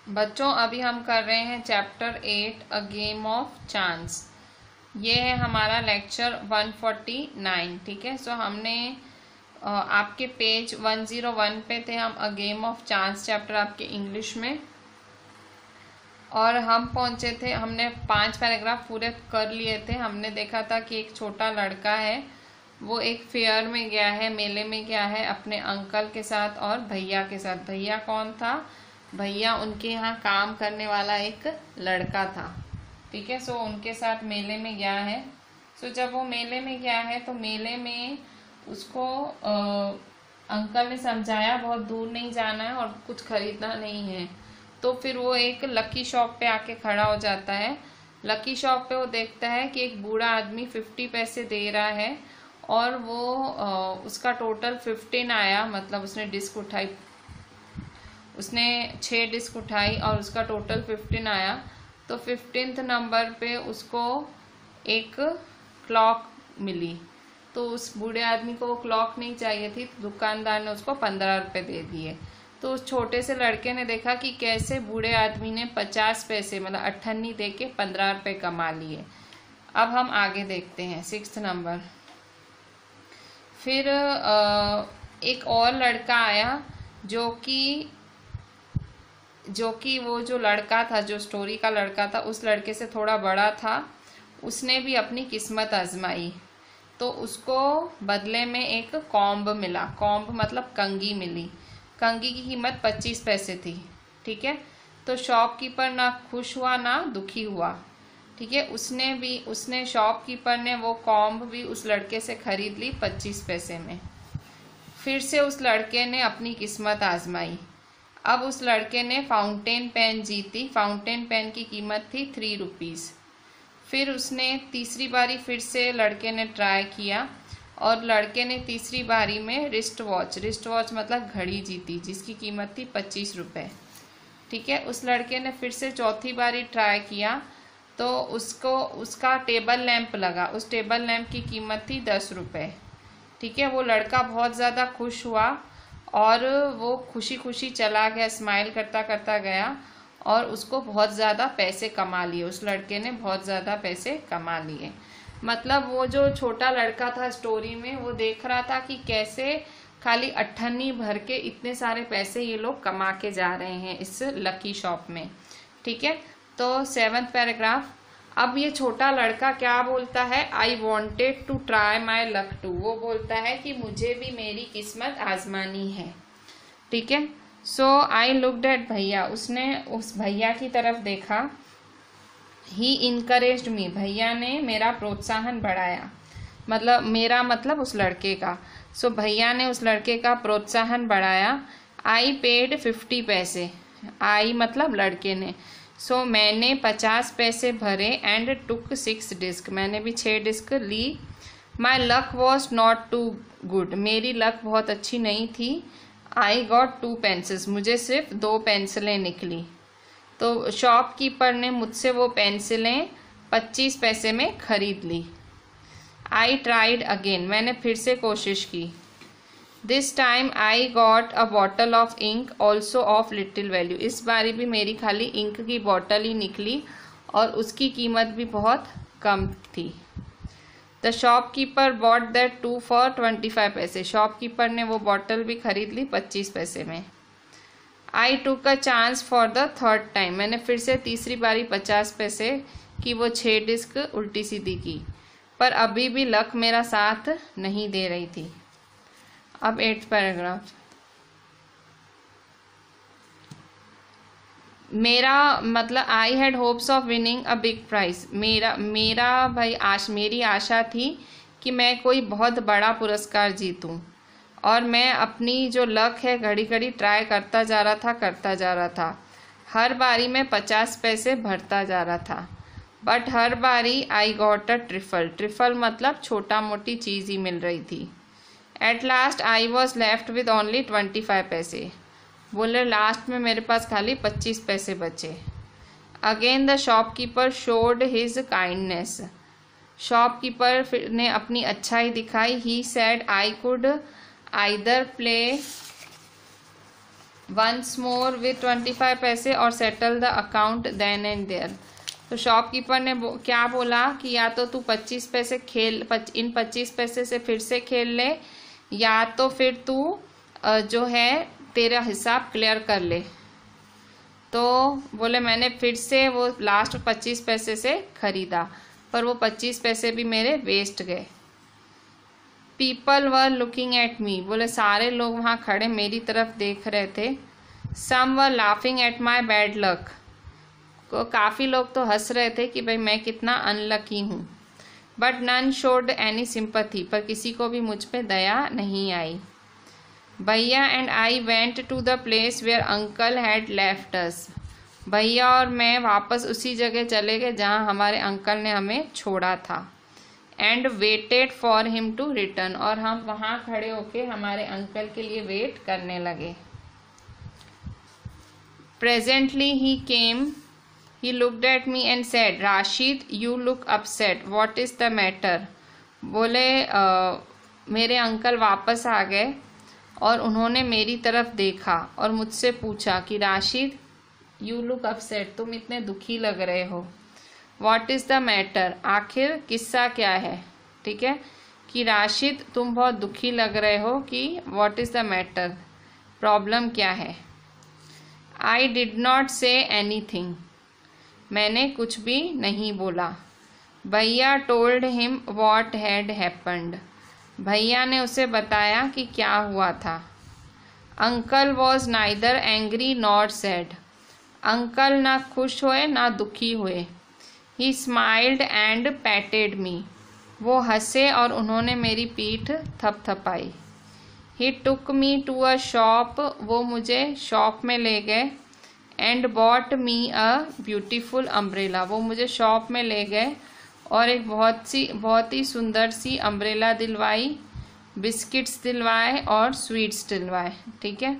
बच्चों अभी हम कर रहे हैं chapter 8 a game of chance. ये है हमारा लेक्चर 149। ठीक है, सो हमने आपके पेज 101 पे थे हम, अ गेम ऑफ चांस चैप्टर आपके इंग्लिश में, और हम पहुंचे थे, हमने 5 पैराग्राफ पूरे कर लिए थे। हमने देखा था कि एक छोटा लड़का है, वो एक फेयर में गया है, मेले में गया है अपने अंकल के साथ और भैया के साथ। भैया कौन था? भैया उनके यहाँ काम करने वाला एक लड़का था। ठीक है, सो उनके साथ मेले में गया है। सो जब वो मेले में गया है तो मेले में उसको अंकल ने समझाया बहुत दूर नहीं जाना है और कुछ खरीदना नहीं है। तो फिर वो एक लकी शॉप पे आके खड़ा हो जाता है। लकी शॉप पे वो देखता है कि एक बूढ़ा आदमी 50 पैसे दे रहा है और वो उसका टोटल 15 आया, मतलब उसने डिस्क उठाई, उसने 6 डिस्क उठाई और उसका टोटल 15 आया। तो 15th नंबर पे उसको एक क्लॉक मिली। तो उस बूढ़े आदमी को वो क्लॉक नहीं चाहिए थी, तो दुकानदार ने उसको 15 रुपये दे दिए। तो उस छोटे से लड़के ने देखा कि कैसे बूढ़े आदमी ने 50 पैसे मतलब 98 दे के 15 रुपये कमा लिए। अब हम आगे देखते हैं 6th नंबर। फिर एक और लड़का आया जो कि वो जो लड़का था, जो स्टोरी का लड़का था, उस लड़के से थोड़ा बड़ा था। उसने भी अपनी किस्मत आजमाई, तो उसको बदले में एक कॉम्ब मिला। कॉम्ब मतलब कंघी मिली। कंघी की कीमत 25 पैसे थी। ठीक है, तो शॉपकीपर ना खुश हुआ ना दुखी हुआ। ठीक है, उसने शॉपकीपर ने वो कॉम्ब भी उस लड़के से खरीद ली 25 पैसे में। फिर से उस लड़के ने अपनी किस्मत आजमाई। अब उस लड़के ने फाउंटेन पेन जीती। फाउंटेन पेन की कीमत थी 3 रुपीज़। फिर उसने तीसरी बारी फिर से लड़के ने ट्राई किया और लड़के ने तीसरी बारी में रिस्ट वॉच मतलब घड़ी जीती, जिसकी कीमत थी 25 रुपये। ठीक है, उस लड़के ने फिर से चौथी बारी ट्राई किया तो उसका टेबल लैंप लगा। उस टेबल लैंप की कीमत थी 10 रुपये। ठीक है, वो लड़का बहुत ज़्यादा खुश हुआ और वो खुशी खुशी चला गया, स्माइल करता करता गया और उसको बहुत ज़्यादा पैसे कमा लिए। उस लड़के ने बहुत ज़्यादा पैसे कमा लिए। मतलब वो जो छोटा लड़का था स्टोरी में, वो देख रहा था कि कैसे खाली 98 भर के इतने सारे पैसे ये लोग कमा के जा रहे हैं इस लकी शॉप में। ठीक है, तो 7th पैराग्राफ। अब ये छोटा लड़का क्या बोलता है? I wanted to try my luck too. वो बोलता है कि मुझे भी मेरी किस्मत आजमानी है। ठीक है, सो आई लुक्ड एट भैया। उसने उस भैया की तरफ देखा। ही इनकरेज्ड मी। भैया ने मेरा प्रोत्साहन बढ़ाया, मतलब उस लड़के का। सो भैया ने उस लड़के का प्रोत्साहन बढ़ाया। आई पेड 50 पैसे। आई मतलब लड़के ने। सो मैंने 50 पैसे भरे एंड टुक 6 डिस्क। मैंने भी 6 डिस्क ली। My luck was not too good. मेरी लक बहुत अच्छी नहीं थी। I got 2 pencils. मुझे सिर्फ 2 पेंसिलें निकली। तो शॉपकीपर ने मुझसे वो पेंसिलें 25 पैसे में खरीद ली। I tried again. मैंने फिर से कोशिश की। This time I got a bottle of ink also of little value. इस बारी भी मेरी खाली इंक की बॉटल ही निकली और उसकी कीमत भी बहुत कम थी। The shopkeeper bought that 2 for 25 पैसे। शॉपकीपर ने वो बॉटल भी खरीद ली 25 पैसे में। I took a chance for the 3rd time. मैंने फिर से तीसरी बारी 50 पैसे की वो 6 डिस्क उल्टी सीधी की, पर अभी भी लक मेरा साथ नहीं दे रही थी। अब 8th पैराग्राफ। मेरा मतलब I had hopes of winning a big prize. मेरा भाई मेरी आशा थी कि मैं कोई बहुत बड़ा पुरस्कार जीतूं, और मैं अपनी जो लक है घड़ी घड़ी ट्राई करता जा रहा था। हर बारी में 50 पैसे भरता जा रहा था, बट हर बारी आई गॉट अ ट्रिफल मतलब छोटा मोटी चीज़ ही मिल रही थी। At last I was left with only 25 पैसे। बोले लास्ट में मेरे पास खाली 25 पैसे बचे। Again the shopkeeper showed his kindness. Shopkeeper ने अपनी अच्छाई दिखाई। He said I could either play once more with 25 पैसे और settle the account then and there. तो शॉपकीपर ने क्या बोला कि या तो तू 25 पैसे इन 25 पैसे से फिर से खेल ले, या तो फिर तू जो है तेरा हिसाब क्लियर कर ले। तो बोले मैंने फिर से वो लास्ट 25 पैसे से खरीदा, पर वो 25 पैसे भी मेरे वेस्ट गए। People were looking at me, बोले सारे लोग वहाँ खड़े मेरी तरफ देख रहे थे। Some were laughing at my bad luck, काफ़ी लोग तो हंस रहे थे कि भाई मैं कितना अनलकी हूँ। But none showed any sympathy, पर किसी को भी मुझ पे दया नहीं आई। भैया and I went to the place where uncle had left us, भैया और मैं वापस उसी जगह चले गए जहाँ हमारे अंकल ने हमें छोड़ा था। And waited for him to return, और हम वहाँ खड़े होके हमारे अंकल के लिए वेट करने लगे। Presently he came, he looked at me and said, Rashid you look upset, what is the matter. बोले मेरे अंकल वापस आ गए और उन्होंने मेरी तरफ देखा और मुझसे पूछा कि राशिद यू लुक अपसेट, तुम इतने दुखी लग रहे हो। व्हाट इज़ द मैटर, आखिर किस्सा क्या है। ठीक है, कि राशिद तुम बहुत दुखी लग रहे हो, कि what is the matter, problem क्या है। I did not say anything, मैंने कुछ भी नहीं बोला। भैया told him what had happened, भैया ने उसे बताया कि क्या हुआ था। Uncle was neither angry not sad, uncle ना खुश हुए ना दुखी हुए। ही स्माइल्ड एंड पैटेड मी, वो हंसे और उन्होंने मेरी पीठ थपथपाई। ही टुक मी टू अ शॉप, वो मुझे शॉप में ले गए। And bought me a beautiful umbrella, वो मुझे शॉप में ले गए और एक बहुत ही सुंदर सी अम्ब्रेला दिलवाई, बिस्किट्स दिलवाए और स्वीट्स दिलवाए। ठीक है,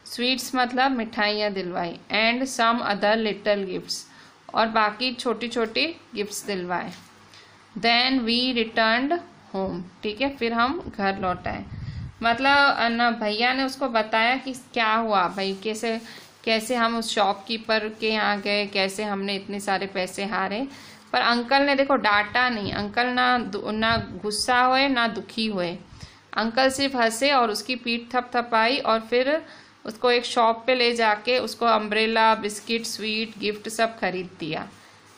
स्वीट्स मतलब मिठाइयाँ दिलवाई। And some other little gifts, और बाकी छोटी छोटी गिफ्ट्स दिलवाए। देन वी रिटर्न्ड होम, ठीक है, फिर हम घर लौट आए। मतलब न भैया ने उसको बताया कि क्या हुआ भाई, कैसे कैसे हम उस शॉपकीपर के यहाँ गए, कैसे हमने इतने सारे पैसे हारे। पर अंकल ने देखो डांटा नहीं, अंकल ना गुस्सा हुए ना दुखी हुए, अंकल सिर्फ हंसे और उसकी पीठ थपथपाई और फिर उसको एक शॉप पे ले जाके उसको अम्ब्रेला, बिस्किट, स्वीट, गिफ्ट सब खरीद दिया।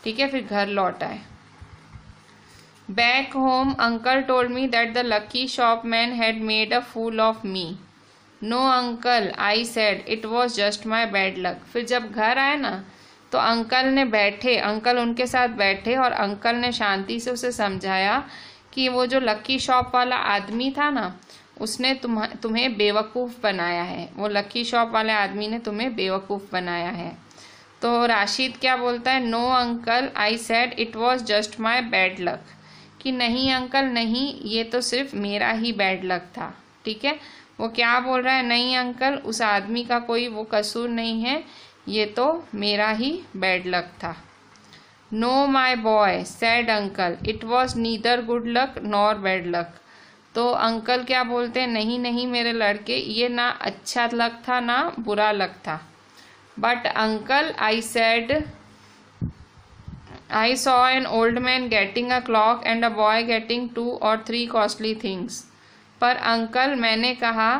ठीक है, फिर घर लौट आए। Back home uncle told me that the lucky shopman had made a fool of me. No uncle I said, it was just my bad luck. फिर जब घर आए ना तो अंकल उनके साथ बैठे और अंकल ने शांति से उसे समझाया कि वो जो लकी शॉप वाला आदमी था ना, उसने तुम्हें बेवकूफ़ बनाया है, वो लकी शॉप वाले आदमी ने तुम्हें बेवकूफ़ बनाया है। तो राशिद क्या बोलता है, no uncle I said it was just my bad luck, कि नहीं अंकल नहीं, ये तो सिर्फ मेरा ही बैड लक था। ठीक है, वो क्या बोल रहा है, नहीं अंकल उस आदमी का कोई वो कसूर नहीं है, ये तो मेरा ही बैड लक था। Know my boy sad uncle, it was neither good luck nor bad luck. तो अंकल क्या बोलते हैं, नहीं नहीं मेरे लड़के, ये ना अच्छा लक था ना बुरा लक था। But uncle I said, I saw an old man getting a clock and a boy getting 2 or 3 costly things. पर अंकल मैंने कहा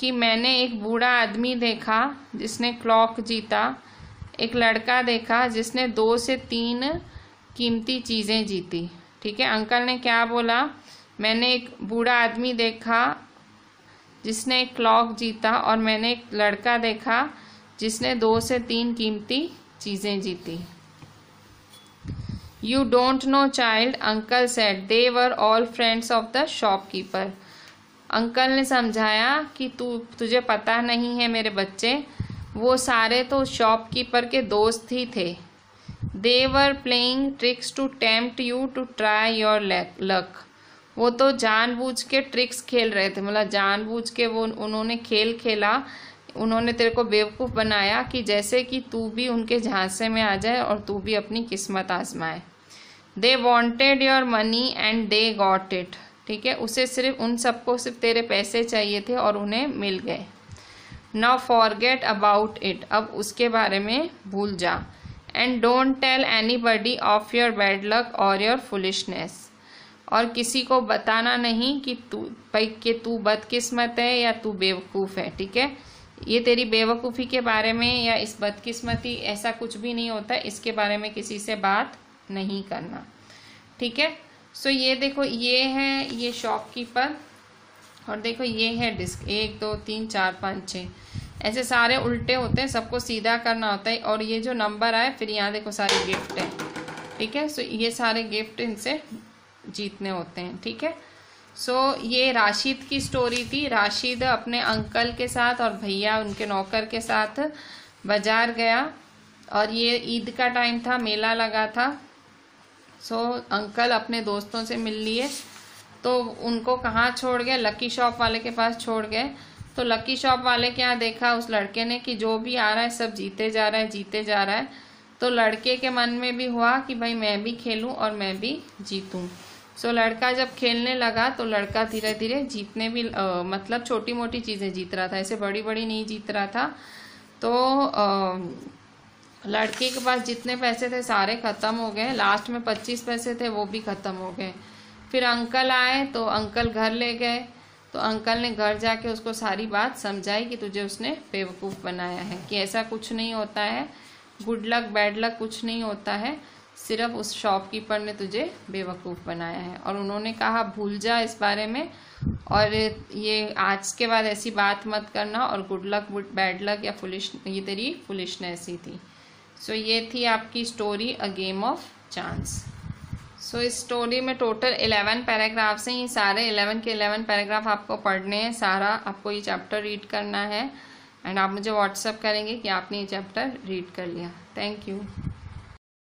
कि मैंने एक बूढ़ा आदमी देखा जिसने क्लॉक जीता, एक लड़का देखा जिसने 2 से 3 कीमती चीज़ें जीती। ठीक है, अंकल ने क्या बोला, मैंने एक बूढ़ा आदमी देखा जिसने एक क्लॉक जीता और मैंने एक लड़का देखा जिसने 2 से 3 कीमती चीज़ें जीती। You don't know child, uncle said. They were all friends of the shopkeeper. Uncle ने समझाया कि तुझे पता नहीं है मेरे बच्चे, वो सारे तो शॉपकीपर के दोस्त ही थे। They were playing tricks to tempt you to try your luck. वो तो जानबूझ के ट्रिक्स खेल रहे थे, मतलब जानबूझ के वो उन्होंने खेल खेला, उन्होंने तेरे को बेवकूफ़ बनाया कि जैसे कि तू भी उनके झांसे में आ जाए और तू भी अपनी किस्मत आजमाए। They wanted your money and they got it. ठीक है, उसे उन सबको सिर्फ तेरे पैसे चाहिए थे और उन्हें मिल गए। नाउ फॉरगेट अबाउट इट, अब उसके बारे में भूल जा। And don't tell anybody of your bad luck और योर फुलिशनेस, और किसी को बताना नहीं कि तू बदकिस्मत है या तू बेवकूफ़ है, ठीक है। ये तेरी बेवकूफ़ी के बारे में या इस बदकिस्मती ऐसा कुछ भी नहीं होता है, इसके बारे में किसी से बात नहीं करना, ठीक है। सो ये देखो, ये है ये शॉपकीपर, और देखो ये है डिस्क, 1 2 3 4 5 6 ऐसे सारे उल्टे होते हैं, सबको सीधा करना होता है। और ये जो नंबर आए फिर यहाँ देखो सारे गिफ्ट है, ठीक है। सो ये सारे गिफ्ट इनसे जीतने होते हैं, ठीक है। सो ये राशिद की स्टोरी थी। राशिद अपने अंकल के साथ और भैया उनके नौकर के साथ बाजार गया, और ये ईद का टाइम था, मेला लगा था। सो अंकल अपने दोस्तों से मिल लिए, तो उनको कहाँ छोड़ गए, लकी शॉप वाले के पास छोड़ गए। तो लकी शॉप वाले के यहाँ देखा उस लड़के ने कि जो भी आ रहा है सब जीते जा रहा है, जीते जा रहा है। तो लड़के के मन में भी हुआ कि भाई मैं भी खेलूं और मैं भी जीतूं। सो लड़का जब खेलने लगा तो लड़का धीरे धीरे जीतने भी मतलब छोटी मोटी चीज़ें जीत रहा था, ऐसे बड़ी बड़ी नहीं जीत रहा था। तो लड़के के पास जितने पैसे थे सारे ख़त्म हो गए, लास्ट में 25 पैसे थे वो भी ख़त्म हो गए। फिर अंकल आए तो अंकल घर ले गए, तो अंकल ने घर जाके उसको सारी बात समझाई कि तुझे उसने बेवकूफ़ बनाया है, कि ऐसा कुछ नहीं होता है, गुड लक बैड लक कुछ नहीं होता है, सिर्फ उस शॉपकीपर ने तुझे बेवकूफ़ बनाया है। और उन्होंने कहा भूल जा इस बारे में, और ये आज के बाद ऐसी बात मत करना, और गुड लक बैड लक या ये तेरी फुलिशनेस ही थी। सो ये थी आपकी story a game of chance. So इस स्टोरी में टोटल 11 पैराग्राफ्स हैं, ये सारे 11 के 11 पैराग्राफ आपको पढ़ने हैं, सारा आपको ये चैप्टर रीड करना है। एंड आप मुझे व्हाट्सअप करेंगे कि आपने ये चैप्टर रीड कर लिया। Thank you.